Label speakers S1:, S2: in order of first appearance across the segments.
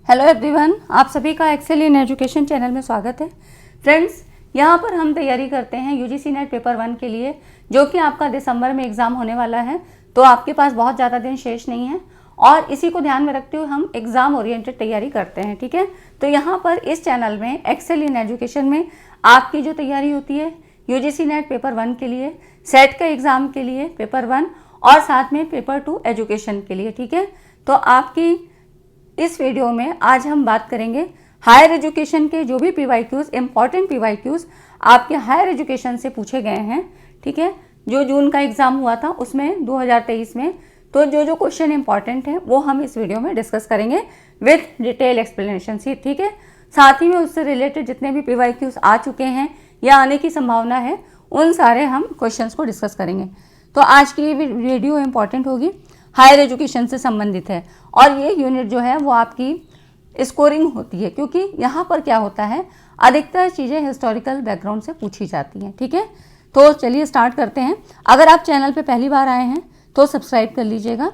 S1: Hello everyone, आप सभी का एक्सेल इन एजुकेशन चैनल में स्वागत है। फ्रेंड्स, यहाँ पर हम तैयारी करते हैं यूजीसी नेट पेपर 1 के लिए, जो कि आपका दिसंबर में एग्ज़ाम होने वाला है। तो आपके पास बहुत ज़्यादा दिन शेष नहीं है और इसी को ध्यान में रखते हुए हम एग्ज़ाम ओरिएंटेड तैयारी करते हैं, ठीक है। तो यहाँ पर इस चैनल में एक्सेल इन एजुकेशन में आपकी जो तैयारी होती है यूजीसी नेट पेपर 1 के लिए, सेट का एग्ज़ाम के लिए पेपर 1 और साथ में पेपर 2 एजुकेशन के लिए, ठीक है। तो आपकी इस वीडियो में आज हम बात करेंगे हायर एजुकेशन के जो भी पीवाईक्यूज, इंपॉर्टेंट पीवाईक्यूज आपके हायर एजुकेशन से पूछे गए हैं, ठीक है। जो जून का एग्ज़ाम हुआ था उसमें 2023 में, तो जो क्वेश्चन इंपॉर्टेंट है वो हम इस वीडियो में डिस्कस करेंगे विथ डिटेल एक्सप्लेनेशन सी, ठीक है। साथ ही में उससे रिलेटेड जितने भी पीवाईक्यूज आ चुके हैं या आने की संभावना है उन सारे हम क्वेश्चंस को डिस्कस करेंगे। तो आज की ये वीडियो इंपॉर्टेंट होगी, हायर एजुकेशन से संबंधित है और ये यूनिट जो है वो आपकी स्कोरिंग होती है, क्योंकि यहाँ पर क्या होता है अधिकतर चीज़ें हिस्टोरिकल बैकग्राउंड से पूछी जाती हैं, ठीक है। तो चलिए स्टार्ट करते हैं। अगर आप चैनल पे पहली बार आए हैं तो सब्सक्राइब कर लीजिएगा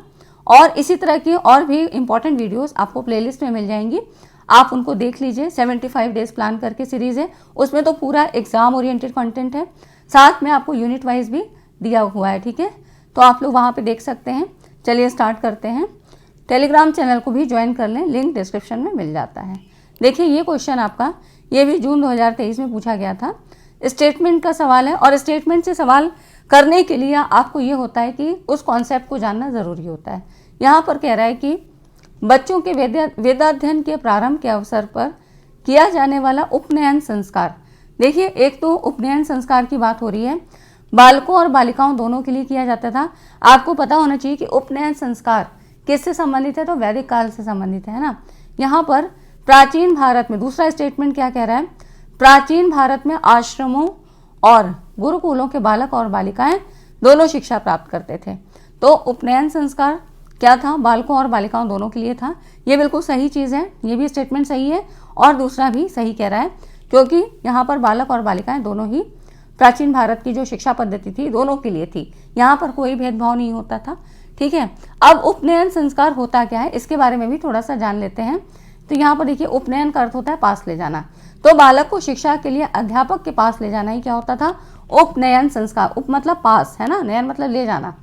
S1: और इसी तरह की और भी इंपॉर्टेंट वीडियोस आपको प्लेलिस्ट में मिल जाएंगी, आप उनको देख लीजिए। 75 डेज प्लान करके सीरीज़ है, उसमें तो पूरा एग्ज़ाम ओरिएंटेड कंटेंट है, साथ में आपको यूनिट वाइज भी दिया हुआ है, ठीक है। तो आप लोग वहाँ पे देख सकते हैं। चलिए स्टार्ट करते हैं। टेलीग्राम चैनल को भी ज्वाइन कर लें, लिंक डिस्क्रिप्शन में मिल जाता है। देखिए ये क्वेश्चन आपका ये भी जून 2023 में पूछा गया था। स्टेटमेंट का सवाल है और स्टेटमेंट से सवाल करने के लिए आपको ये होता है कि उस कॉन्सेप्ट को जानना ज़रूरी होता है। यहाँ पर कह रहा है कि बच्चों के वेदाध्ययन के प्रारंभ के अवसर पर किया जाने वाला उपनयन संस्कार। देखिए एक तो उपनयन संस्कार की बात हो रही है, बालकों और बालिकाओं दोनों के लिए किया जाता था। आपको पता होना चाहिए कि उपनयन संस्कार किससे संबंधित है, तो वैदिक काल से संबंधित है ना। यहाँ पर प्राचीन भारत में दूसरा स्टेटमेंट क्या कह रहा है, प्राचीन भारत में आश्रमों और गुरुकुलों के बालक और बालिकाएं दोनों शिक्षा प्राप्त करते थे। तो उपनयन संस्कार क्या था, बालकों और बालिकाओं दोनों के लिए था। ये बिल्कुल सही चीज़ है, ये भी स्टेटमेंट सही है और दूसरा भी सही कह रहा है, क्योंकि यहाँ पर बालक और बालिकाएं दोनों ही प्राचीन भारत की जो शिक्षा पद्धति थी दोनों के लिए थी, यहाँ पर कोई भेदभाव नहीं होता था, ठीक है। अब उपनयन संस्कार होता क्या है इसके बारे में भी थोड़ा सा जान लेते हैं। तो यहाँ पर देखिए उपनयन का अर्थ होता है पास ले जाना, तो बालक को शिक्षा के लिए अध्यापक के पास ले जाना ही क्या होता था, उपनयन संस्कार। उप मतलब पास है ना, नयन मतलब ले जाना।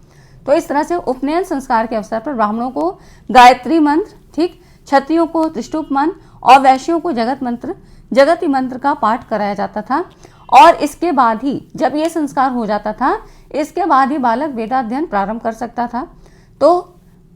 S1: तो इस तरह से उपनयन संस्कार के अवसर पर ब्राह्मणों को गायत्री मंत्र, ठीक, क्षत्रियों को त्रिष्टुप मंत्र और वैश्यों को जगती मंत्र का पाठ कराया जाता था। और इसके बाद ही जब ये संस्कार हो जाता था, इसके बाद ही बालक वेदाध्ययन प्रारंभ कर सकता था। तो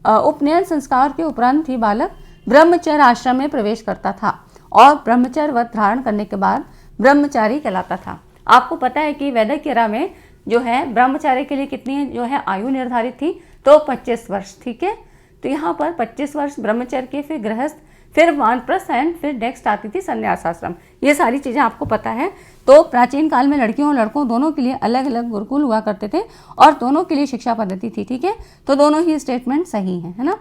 S1: उपनयन संस्कार के उपरांत ही बालक ब्रह्मचर्य आश्रम में प्रवेश करता था और ब्रह्मचर्य व्रत धारण करने के बाद ब्रह्मचारी कहलाता था। आपको पता है कि वैदिक एरा में जो है ब्रह्मचारी के लिए कितनी जो है आयु निर्धारित थी, तो 25 वर्ष, ठीक है। तो यहाँ पर 25 वर्ष ब्रह्मचर्य के, फिर गृहस्थ, फिर वानप्रस्थ एंड फिर नेक्स्ट आती थी संन्यास आश्रम। ये सारी चीज़ें आपको पता है। तो प्राचीन काल में लड़कियों और लड़कों दोनों के लिए अलग अलग गुरुकुल हुआ करते थे और दोनों के लिए शिक्षा पद्धति थी, ठीक है। तो दोनों ही स्टेटमेंट सही हैं, है ना।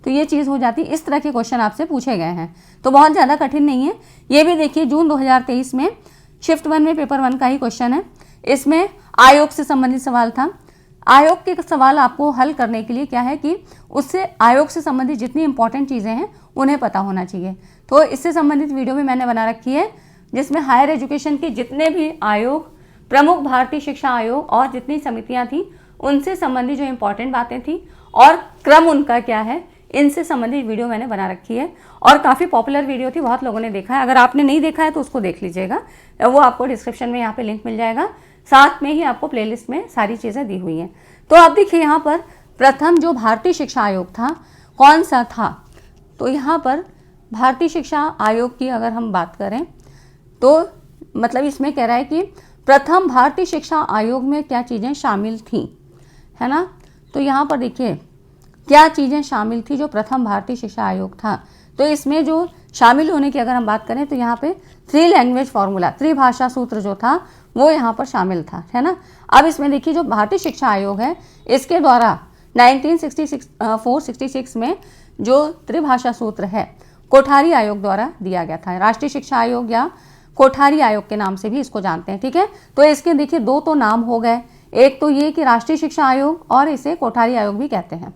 S1: तो ये चीज़ हो जाती है। इस तरह के क्वेश्चन आपसे पूछे गए हैं, तो बहुत ज़्यादा कठिन नहीं है। ये भी देखिए जून 2023 में शिफ्ट 1 में पेपर 1 का ही क्वेश्चन है। इसमें आयोग से संबंधित सवाल था। आयोग के सवाल आपको हल करने के लिए क्या है कि उससे आयोग से संबंधित जितनी इंपॉर्टेंट चीज़ें हैं उन्हें पता होना चाहिए। तो इससे संबंधित वीडियो भी मैंने बना रखी है, जिसमें हायर एजुकेशन के जितने भी आयोग, प्रमुख भारतीय शिक्षा आयोग और जितनी समितियां थी उनसे संबंधित जो इंपॉर्टेंट बातें थी और क्रम उनका क्या है, इनसे संबंधित वीडियो मैंने बना रखी है और काफ़ी पॉपुलर वीडियो थी, बहुत लोगों ने देखा है। अगर आपने नहीं देखा है तो उसको देख लीजिएगा, वो आपको डिस्क्रिप्शन में यहाँ पे लिंक मिल जाएगा। साथ में ही आपको प्लेलिस्ट में सारी चीज़ें दी हुई हैं। तो आप देखिए यहाँ पर प्रथम जो भारतीय शिक्षा आयोग था कौन सा था, तो यहाँ पर भारतीय शिक्षा आयोग की अगर हम बात करें तो मतलब इसमें कह रहा है कि प्रथम भारतीय शिक्षा आयोग में क्या चीज़ें शामिल थी, है ना। तो यहाँ पर देखिए क्या चीज़ें शामिल थी जो प्रथम भारतीय शिक्षा आयोग था। तो इसमें जो शामिल होने की अगर हम बात करें तो यहाँ पे 3 लैंग्वेज फार्मूला, त्रिभाषा सूत्र जो था वो यहाँ पर शामिल था, है ना। अब इसमें देखिए जो भारतीय शिक्षा आयोग है इसके द्वारा 1966 में जो त्रिभाषा सूत्र है कोठारी आयोग द्वारा दिया गया था। राष्ट्रीय शिक्षा आयोग या कोठारी आयोग के नाम से भी इसको जानते हैं, ठीक है। तो इसके देखिए 2 तो नाम हो गए, एक तो ये कि राष्ट्रीय शिक्षा आयोग और इसे कोठारी आयोग भी कहते हैं।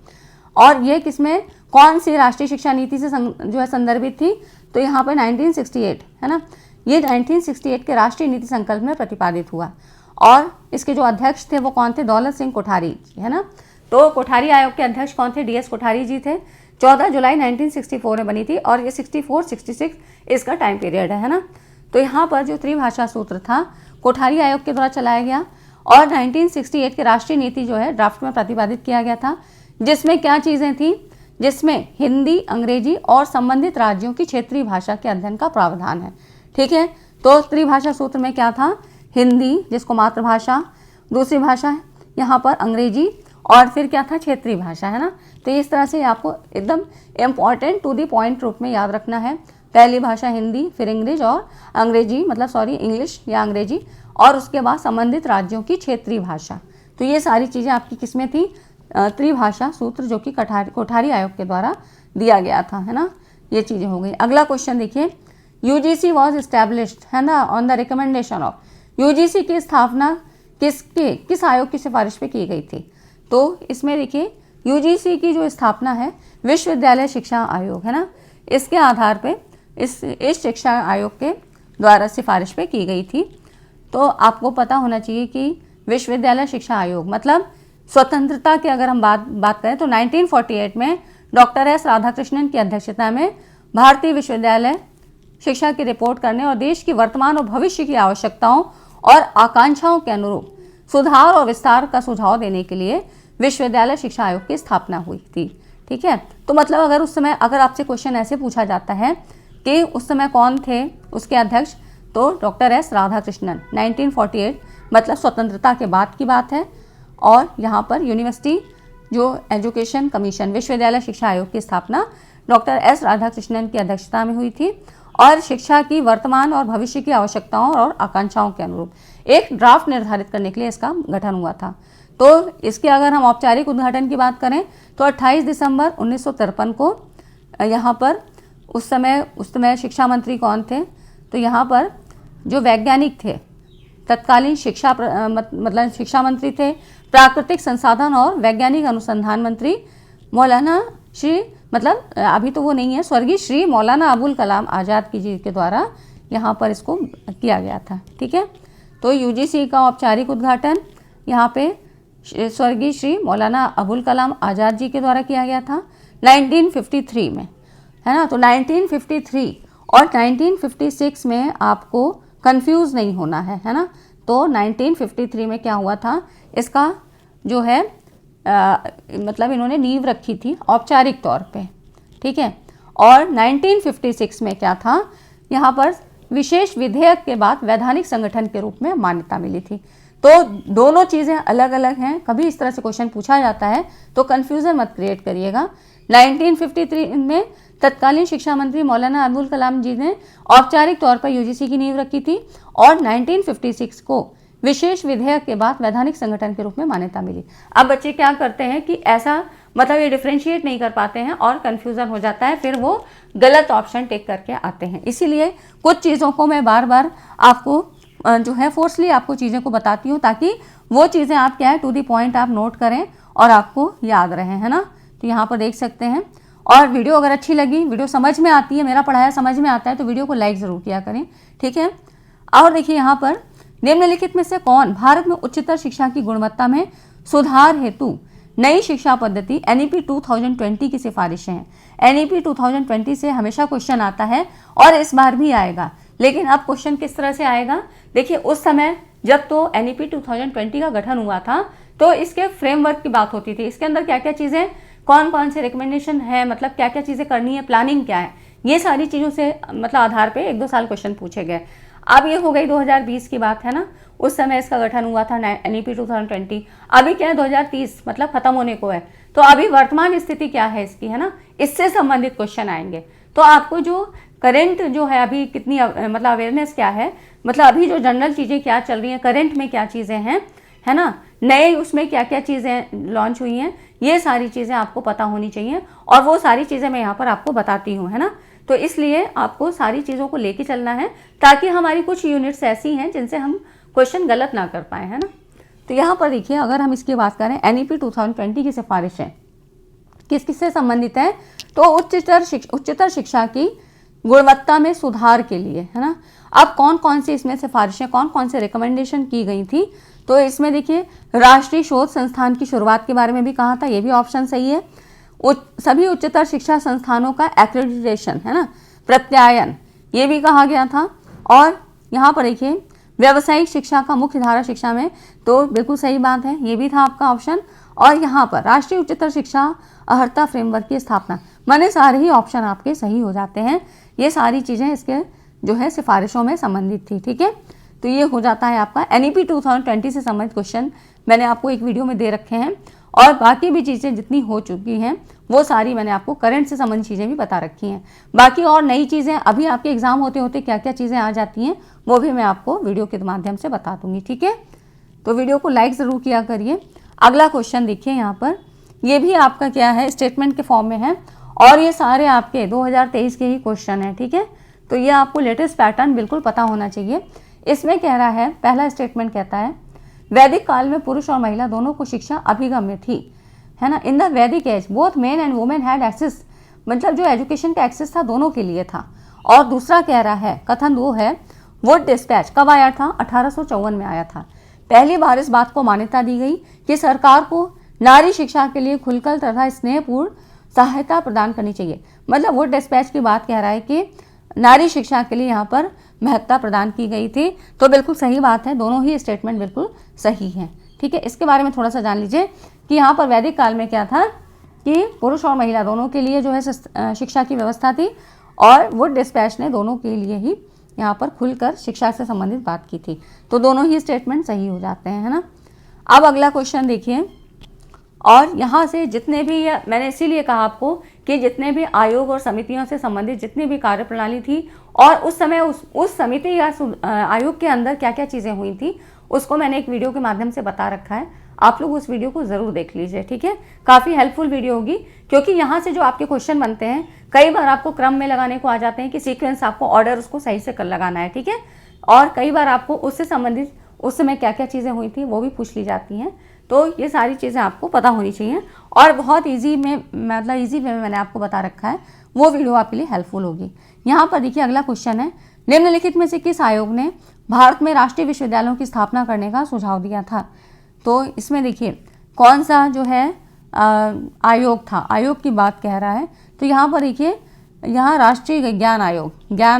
S1: और ये किसमें, कौन सी राष्ट्रीय शिक्षा नीति से जो है संदर्भित थी, तो यहाँ पर 1968 है ना, ये 1968 के राष्ट्रीय नीति संकल्प में प्रतिपादित हुआ। और इसके जो अध्यक्ष थे वो कौन थे, दौलत सिंह कोठारी जी, है ना। तो कोठारी आयोग के अध्यक्ष कौन थे, DS कोठारी जी थे। 14 जुलाई 1964 में बनी थी और ये 64-66 इसका टाइम पीरियड है ना। तो यहाँ पर जो त्रिभाषा सूत्र था कोठारी आयोग के द्वारा चलाया गया और 1968 के राष्ट्रीय नीति जो है ड्राफ्ट में प्रतिपादित किया गया था, जिसमें क्या चीज़ें थी, जिसमें हिंदी, अंग्रेजी और संबंधित राज्यों की क्षेत्रीय भाषा के अध्ययन का प्रावधान है। ठीक है, तो त्रिभाषा सूत्र में क्या था, हिंदी जिसको मातृभाषा, दूसरी भाषा है यहाँ पर अंग्रेजी, और फिर क्या था, क्षेत्रीय भाषा, है ना। तो इस तरह से आपको एकदम इम्पॉर्टेंट टू द पॉइंट रूप में याद रखना है। पहली भाषा हिंदी, फिर इंग्लिश और अंग्रेजी, मतलब इंग्लिश या अंग्रेजी, और उसके बाद संबंधित राज्यों की क्षेत्रीय भाषा। तो ये सारी चीज़ें आपकी किसमें थी, त्रिभाषा सूत्र जो कि कोठारी आयोग के द्वारा दिया गया था, है ना। ये चीज़ें हो गई। अगला क्वेश्चन देखिए, UGC वॉज इस्टेब्लिश्ड, है ना, on the recommendation of. UGC की स्थापना किस आयोग की सिफारिश पे की गई थी, तो इसमें देखिए UGC की जो स्थापना है विश्वविद्यालय शिक्षा आयोग, है ना, इसके आधार पे इस शिक्षा आयोग के द्वारा सिफारिश पे की गई थी। तो आपको पता होना चाहिए कि विश्वविद्यालय शिक्षा आयोग मतलब स्वतंत्रता की अगर हम बात करें तो 1948 में डॉक्टर S राधाकृष्णन की अध्यक्षता में भारतीय विश्वविद्यालय शिक्षा की रिपोर्ट करने और देश की वर्तमान और भविष्य की आवश्यकताओं और आकांक्षाओं के अनुरूप सुधार और विस्तार का सुझाव देने के लिए विश्वविद्यालय शिक्षा आयोग की स्थापना हुई थी। ठीक है, तो मतलब अगर उस समय अगर आपसे क्वेश्चन ऐसे पूछा जाता है कि उस समय कौन थे उसके अध्यक्ष, तो डॉक्टर S राधाकृष्णन, 1948 मतलब स्वतंत्रता के बाद की बात है। और यहाँ पर यूनिवर्सिटी जो एजुकेशन कमीशन विश्वविद्यालय शिक्षा आयोग की स्थापना डॉक्टर S राधाकृष्णन की अध्यक्षता में हुई थी और शिक्षा की वर्तमान और भविष्य की आवश्यकताओं और आकांक्षाओं के अनुरूप एक ड्राफ्ट निर्धारित करने के लिए इसका गठन हुआ था। तो इसके अगर हम औपचारिक उद्घाटन की बात करें तो 28 दिसंबर 1953 को यहाँ पर उस समय शिक्षा मंत्री कौन थे, तो यहाँ पर जो वैज्ञानिक थे तत्कालीन मतलब शिक्षा मंत्री थे, प्राकृतिक संसाधन और वैज्ञानिक अनुसंधान मंत्री मौलाना श्री मतलब अभी तो वो नहीं है, स्वर्गीय श्री मौलाना अबुल कलाम आज़ाद जी के द्वारा यहाँ पर इसको किया गया था। ठीक है, तो UGC का औपचारिक उद्घाटन यहाँ पे स्वर्गीय श्री मौलाना अबुल कलाम आज़ाद जी के द्वारा किया गया था 1953 में, है ना। तो 1953 और 1956 में आपको कंफ्यूज नहीं होना है ना। तो 1953 में क्या हुआ था, इसका जो है मतलब इन्होंने नींव रखी थी औपचारिक तौर पे। ठीक है, और 1956 में क्या था, यहाँ पर विशेष विधेयक के बाद वैधानिक संगठन के रूप में मान्यता मिली थी। तो दोनों चीज़ें अलग अलग हैं, कभी इस तरह से क्वेश्चन पूछा जाता है तो कन्फ्यूज़न मत क्रिएट करिएगा। 1953 में तत्कालीन शिक्षा मंत्री मौलाना अबुल कलाम जी ने औपचारिक तौर पर UGC की नींव रखी थी और 1956 को विशेष विधेयक के बाद वैधानिक संगठन के रूप में मान्यता मिली। अब बच्चे क्या करते हैं कि ऐसा मतलब ये डिफ्रेंशिएट नहीं कर पाते हैं और कन्फ्यूज़न हो जाता है, फिर वो गलत ऑप्शन टेक करके आते हैं। इसीलिए कुछ चीज़ों को मैं बार बार आपको जो है फोर्सली आपको चीज़ें को बताती हूँ ताकि वो चीज़ें आप क्या है टू दी पॉइंट आप नोट करें और आपको याद रहें, है ना। तो यहाँ पर देख सकते हैं। और वीडियो अगर अच्छी लगी, वीडियो समझ में आती है, मेरा पढ़ाया समझ में आता है तो वीडियो को लाइक ज़रूर किया करें। ठीक है, और देखिए यहाँ पर निम्नलिखित में से कौन भारत में उच्चतर शिक्षा की गुणवत्ता में सुधार हेतु नई शिक्षा पद्धति NEP 2020 की सिफारिशें हैं। NEP 2020 से हमेशा क्वेश्चन आता है और इस बार भी आएगा, लेकिन अब क्वेश्चन किस तरह से आएगा, देखिए उस समय जब तो NEP 2020 का गठन हुआ था तो इसके फ्रेमवर्क की बात होती थी, इसके अंदर क्या क्या चीज़ें, कौन कौन से रिकमेंडेशन है, मतलब क्या क्या चीज़ें करनी है, प्लानिंग क्या है, ये सारी चीज़ों से मतलब आधार पे 1-2 साल क्वेश्चन पूछे गए। अब ये हो गई 2020 की बात, है ना, उस समय इसका गठन हुआ था NEP 2020। अभी क्या है 2030 मतलब खत्म होने को है, तो अभी वर्तमान स्थिति क्या है इसकी, है ना, इससे संबंधित क्वेश्चन आएंगे। तो आपको जो करंट जो है अभी कितनी मतलब अवेयरनेस क्या है, मतलब अभी जो जनरल चीज़ें क्या चल रही हैं, करंट में क्या चीज़ें हैं, है ना, नए उसमें क्या क्या चीज़ें लॉन्च हुई हैं, ये सारी चीज़ें आपको पता होनी चाहिए और वो सारी चीज़ें मैं यहाँ पर आपको बताती हूँ, है ना। तो इसलिए आपको सारी चीज़ों को लेके चलना है ताकि हमारी कुछ यूनिट्स ऐसी हैं जिनसे हम क्वेश्चन गलत ना कर पाए, है ना। तो यहाँ पर देखिए अगर हम इसकी बात करें NEP 2020 की सिफारिश है, किस किससे संबंधित है, तो उच्चतर शिक्षा की गुणवत्ता में सुधार के लिए, है ना। अब कौन कौन सी इसमें सिफारिशें, कौन कौन से रिकमेंडेशन की गई थी, तो इसमें देखिए राष्ट्रीय शोध संस्थान की शुरुआत के बारे में भी कहा था, ये भी ऑप्शन सही है। सभी उच्चतर शिक्षा संस्थानों का एक्रेडिटेशन, है ना, प्रत्यायन, ये भी कहा गया था। और यहाँ पर देखिए व्यावसायिक शिक्षा का मुख्य धारा शिक्षा में, तो बिल्कुल सही बात है, ये भी था आपका ऑप्शन। और यहाँ पर राष्ट्रीय उच्चतर शिक्षा अर्हता फ्रेमवर्क की स्थापना, माने सारे ही ऑप्शन आपके सही हो जाते हैं। ये सारी चीज़ें इसके जो है सिफारिशों में संबंधित थी, ठीक है। तो ये हो जाता है आपका NEP 2020 से संबंधित क्वेश्चन मैंने आपको एक वीडियो में दे रखे हैं, और बाकी भी चीज़ें जितनी हो चुकी हैं वो सारी मैंने आपको करंट से संबंधित चीज़ें भी बता रखी हैं। बाकी और नई चीज़ें अभी आपके एग्जाम होते होते क्या क्या चीज़ें आ जाती हैं वो भी मैं आपको वीडियो के माध्यम से बता दूंगी, ठीक है। तो वीडियो को लाइक ज़रूर किया करिए। अगला क्वेश्चन देखिए यहाँ पर, ये भी आपका क्या है, स्टेटमेंट के फॉर्म में है, और ये सारे आपके 2023 के ही क्वेश्चन हैं, ठीक है। तो ये आपको लेटेस्ट पैटर्न बिल्कुल पता होना चाहिए। इसमें कह रहा है, पहला स्टेटमेंट कहता है वैदिक काल में पुरुष और महिला दोनों को शिक्षा अभिगम्य थी, है ना। In the Vedic age both men and women had access, मतलब जो एजुकेशन का एक्सेस था दोनों के लिए था। और दूसरा कह रहा है, कथन 2 है, वुड डिस्पैच कब आया था, 1854 में आया था। पहली बार इस बात को मान्यता दी गई कि सरकार को नारी शिक्षा के लिए खुलकर तथा स्नेहपूर्ण सहायता प्रदान करनी चाहिए। मतलब वुड डिस्पैच की बात कह रहा है कि नारी शिक्षा के लिए यहाँ पर महत्ता प्रदान की गई थी। तो बिल्कुल सही बात है, दोनों ही स्टेटमेंट बिल्कुल सही हैं, ठीक है। इसके बारे में थोड़ा सा जान लीजिए कि यहाँ पर वैदिक काल में क्या था कि पुरुष और महिला दोनों के लिए जो है शिक्षा की व्यवस्था थी, और वुड डिस्पैच ने दोनों के लिए ही यहाँ पर खुलकर शिक्षा से संबंधित बात की थी। तो दोनों ही स्टेटमेंट सही हो जाते हैं, है ना। अब अगला क्वेश्चन देखिए, और यहाँ से जितने भी, मैंने इसीलिए कहा आपको कि जितने भी आयोग और समितियों से संबंधित जितनी भी कार्यप्रणाली थी, और उस समय उस समिति या आयोग के अंदर क्या क्या चीज़ें हुई थी, उसको मैंने एक वीडियो के माध्यम से बता रखा है। आप लोग उस वीडियो को ज़रूर देख लीजिए, ठीक है। काफ़ी हेल्पफुल वीडियो होगी, क्योंकि यहाँ से जो आपके क्वेश्चन बनते हैं कई बार आपको क्रम में लगाने को आ जाते हैं कि सीक्वेंस आपको ऑर्डर उसको सही से कर लगाना है, ठीक है। और कई बार आपको उससे संबंधित उस समय क्या क्या चीज़ें हुई थी वो भी पूछ ली जाती हैं। तो ये सारी चीज़ें आपको पता होनी चाहिए, और बहुत ईजी में, मतलब ईजी वे में मैंने आपको बता रखा है, वो वीडियो आपके लिए हेल्पफुल होगी। यहाँ पर देखिए अगला क्वेश्चन है, निम्नलिखित में से किस आयोग ने भारत में राष्ट्रीय विश्वविद्यालयों की स्थापना करने का सुझाव दिया था। तो इसमें देखिए कौन सा जो है आयोग था, आयोग की बात कह रहा है। तो यहाँ पर देखिए, यहाँ राष्ट्रीय ज्ञान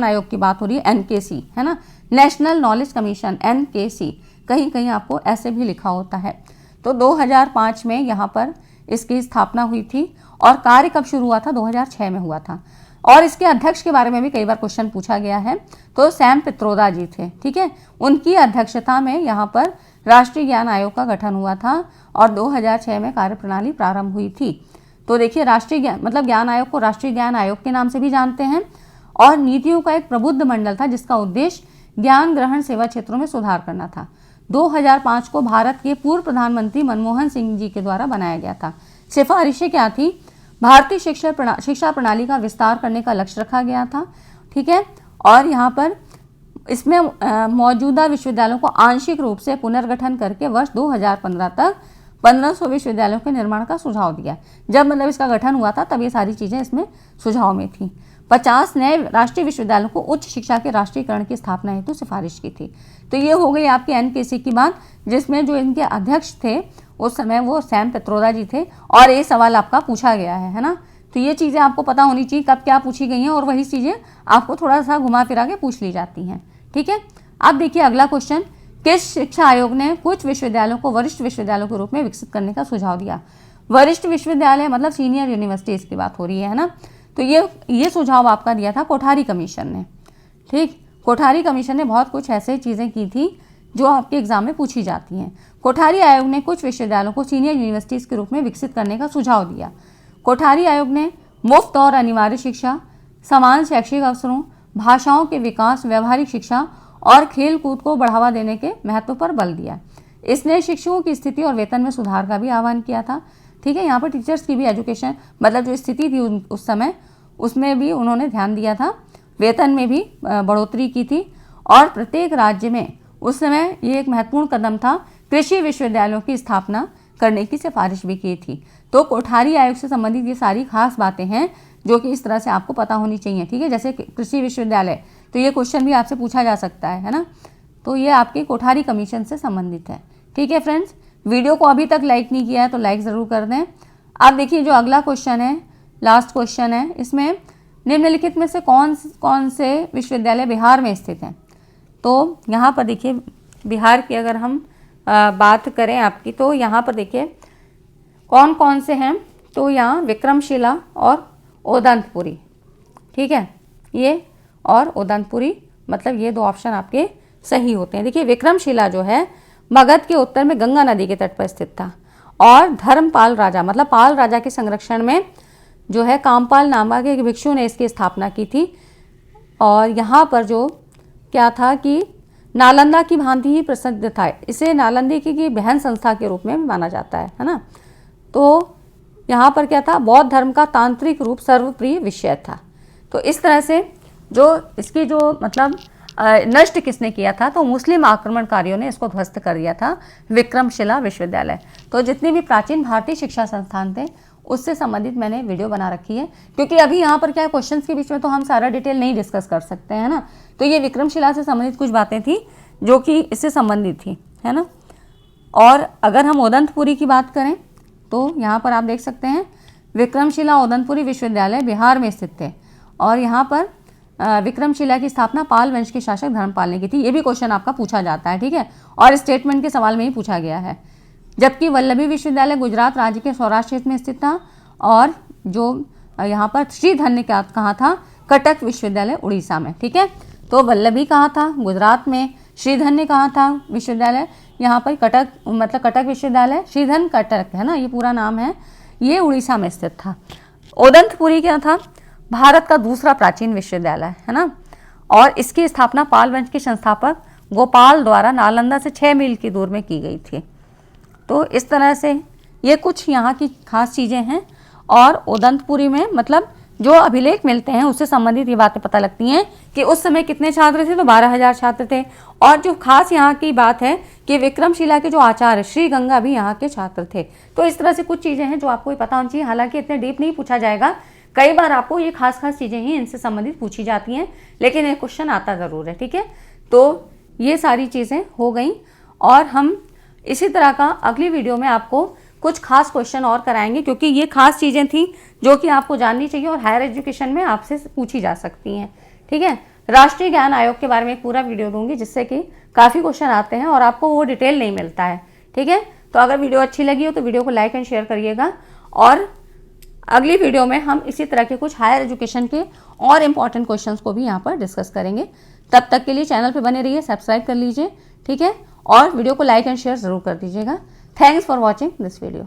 S1: आयोग की बात हो रही है, NKC, है ना, नेशनल नॉलेज कमीशन, NKC, कहीं कहीं आपको ऐसे भी लिखा होता है। तो 2005 में यहाँ पर इसकी स्थापना हुई थी, और कार्य कब शुरू हुआ था, 2006 में हुआ था। और इसके अध्यक्ष के बारे में भी कई बार क्वेश्चन पूछा गया है, तो सैम पित्रोदा जी थे, ठीक है। उनकी अध्यक्षता में यहाँ पर राष्ट्रीय ज्ञान आयोग का गठन हुआ था, और 2006 में कार्यप्रणाली प्रारंभ हुई थी। तो देखिए राष्ट्रीय ज्ञान, मतलब ज्ञान आयोग को राष्ट्रीय ज्ञान आयोग के नाम से भी जानते हैं, और नीतियों का एक प्रबुद्ध मंडल था जिसका उद्देश्य ज्ञान ग्रहण सेवा क्षेत्रों में सुधार करना था। 2005 को भारत के पूर्व प्रधानमंत्री मनमोहन सिंह जी के द्वारा बनाया गया था। सिफारिशें क्या थी, भारतीय शिक्षा प्रणाली का विस्तार करने का लक्ष्य रखा गया था, ठीक है। और यहाँ पर इसमें मौजूदा विश्वविद्यालयों को आंशिक रूप से पुनर्गठन करके वर्ष 2015 तक 1500 विश्वविद्यालयों के निर्माण का सुझाव दिया। जब मतलब इसका गठन हुआ था तब ये सारी चीज़ें इसमें सुझाव में थी। 50 नए राष्ट्रीय विश्वविद्यालयों को उच्च शिक्षा के राष्ट्रीयकरण की स्थापना हेतु सिफारिश की थी। तो ये हो गई आपकी NKC की बात, जिसमें जो इनके अध्यक्ष थे उस समय वो सैम पित्रोदा जी थे, और ये सवाल आपका पूछा गया है ना। तो ये चीज़ें आपको पता होनी चाहिए कब क्या पूछी गई हैं, और वही चीज़ें आपको थोड़ा सा घुमा फिरा के पूछ ली जाती हैं, ठीक है। अब देखिए अगला क्वेश्चन, किस शिक्षा आयोग ने कुछ विश्वविद्यालयों को वरिष्ठ विश्वविद्यालयों के रूप में विकसित करने का सुझाव दिया। वरिष्ठ विश्वविद्यालय मतलब सीनियर यूनिवर्सिटीज़ की बात हो रही है ना। तो ये सुझाव आपका दिया था कोठारी कमीशन ने, ठीक। कोठारी कमीशन ने बहुत कुछ ऐसे चीज़ें की थी जो आपके एग्जाम में पूछी जाती हैं। कोठारी आयोग ने कुछ विश्वविद्यालयों को सीनियर यूनिवर्सिटीज़ के रूप में विकसित करने का सुझाव दिया। कोठारी आयोग ने मुफ्त और अनिवार्य शिक्षा, समान शैक्षिक अवसरों, भाषाओं के विकास, व्यावहारिक शिक्षा और खेल कूद को बढ़ावा देने के महत्व पर बल दिया। इसने शिक्षकों की स्थिति और वेतन में सुधार का भी आह्वान किया था, ठीक है। यहाँ पर टीचर्स की भी एजुकेशन, मतलब जो स्थिति थी उस समय, उसमें भी उन्होंने ध्यान दिया था। वेतन में भी बढ़ोतरी की थी, और प्रत्येक राज्य में उस समय ये एक महत्वपूर्ण कदम था, कृषि विश्वविद्यालयों की स्थापना करने की सिफारिश भी की थी। तो कोठारी आयोग से संबंधित ये सारी खास बातें हैं जो कि इस तरह से आपको पता होनी चाहिए, ठीक है। जैसे कृषि विश्वविद्यालय, तो ये क्वेश्चन भी आपसे पूछा जा सकता है ना। तो ये आपके कोठारी कमीशन से संबंधित है, ठीक है फ्रेंड्स। वीडियो को अभी तक लाइक नहीं किया है तो लाइक ज़रूर कर दें। आप देखिए जो अगला क्वेश्चन है, लास्ट क्वेश्चन है, इसमें निम्नलिखित में से कौन से विश्वविद्यालय बिहार में स्थित हैं। तो यहाँ पर देखिए बिहार की अगर हम बात करें आपकी, तो यहाँ पर देखिए कौन कौन से हैं। तो यहाँ विक्रमशिला और उदंतपुरी, ठीक है, ये और उदंतपुरी, मतलब ये 2 ऑप्शन आपके सही होते हैं। देखिए विक्रमशिला जो है मगध के उत्तर में गंगा नदी के तट पर स्थित था और धर्मपाल राजा, मतलब पाल राजा के संरक्षण में जो है कामपाल नामक एक भिक्षु ने इसकी स्थापना की थी। और यहाँ पर जो क्या था कि नालंदा की भांति ही प्रसिद्ध था, इसे नालंदा की बहन संस्था के रूप में माना जाता है ना। तो यहाँ पर क्या था, बौद्ध धर्म का तांत्रिक रूप सर्वप्रिय विषय था। तो इस तरह से जो इसकी जो मतलब नष्ट किसने किया था, तो मुस्लिम आक्रमणकारियों ने इसको ध्वस्त कर दिया था, विक्रमशिला विश्वविद्यालय। तो जितने भी प्राचीन भारतीय शिक्षा संस्थान थे उससे संबंधित मैंने वीडियो बना रखी है, क्योंकि अभी यहाँ पर क्या है, क्वेश्चंस के बीच में तो हम सारा डिटेल नहीं डिस्कस कर सकते हैं ना। तो ये विक्रमशिला से संबंधित कुछ बातें थी जो कि इससे संबंधित थी, है ना। और अगर हम उदंतपुरी की बात करें तो यहाँ पर आप देख सकते हैं विक्रमशिला उदंतपुरी विश्वविद्यालय बिहार में स्थित थे और यहाँ पर विक्रमशिला की स्थापना पाल वंश के शासक धर्मपाल ने की थी। ये भी क्वेश्चन आपका पूछा जाता है, ठीक है, और स्टेटमेंट के सवाल में ही पूछा गया है। जबकि वल्लभी विश्वविद्यालय गुजरात राज्य के सौराष्ट्र क्षेत्र में स्थित था और जो यहाँ पर श्रीधन्य कहाँ था, कटक विश्वविद्यालय उड़ीसा में, ठीक है। तो वल्लभी कहाँ था, गुजरात में। श्रीधन्य कहाँ था विश्वविद्यालय, यहाँ पर कटक, मतलब कटक विश्वविद्यालय, श्रीधन कटक है ना, ये पूरा नाम है, ये उड़ीसा में स्थित था। उदंतपुरी क्या था, भारत का दूसरा प्राचीन विश्वविद्यालय है ना, और इसकी स्थापना पाल वंश के संस्थापक गोपाल द्वारा नालंदा से 6 मील की दूर में की गई थी। तो इस तरह से ये कुछ यहाँ की खास चीज़ें हैं। और उदंतपुरी में मतलब जो अभिलेख मिलते हैं उससे संबंधित ये बातें पता लगती हैं कि उस समय कितने छात्र थे, तो 12,000 छात्र थे। और जो खास यहाँ की बात है कि विक्रमशिला के जो आचार्य श्री गंगा भी यहाँ के छात्र थे। तो इस तरह से कुछ चीज़ें हैं जो आपको पता होनी चाहिए। हालांकि इतने डीप नहीं पूछा जाएगा, कई बार आपको ये खास चीज़ें ही इनसे संबंधित पूछी जाती हैं, लेकिन ये क्वेश्चन आता ज़रूर है, ठीक है। तो ये सारी चीज़ें हो गई और हम इसी तरह का अगली वीडियो में आपको कुछ खास क्वेश्चन और कराएंगे, क्योंकि ये खास चीज़ें थी जो कि आपको जाननी चाहिए और हायर एजुकेशन में आपसे पूछी जा सकती हैं, ठीक है। राष्ट्रीय ज्ञान आयोग के बारे में एक पूरा वीडियो दूंगी जिससे कि काफ़ी क्वेश्चन आते हैं और आपको वो डिटेल नहीं मिलता है, ठीक है। तो अगर वीडियो अच्छी लगी हो तो वीडियो को लाइक एंड शेयर करिएगा और अगली वीडियो में हम इसी तरह के कुछ हायर एजुकेशन के और इम्पॉर्टेंट क्वेश्चंस को भी यहाँ पर डिस्कस करेंगे। तब तक के लिए चैनल पे बने रहिए, सब्सक्राइब कर लीजिए, ठीक है, और वीडियो को लाइक एंड शेयर ज़रूर कर दीजिएगा। Thanks for watching this video.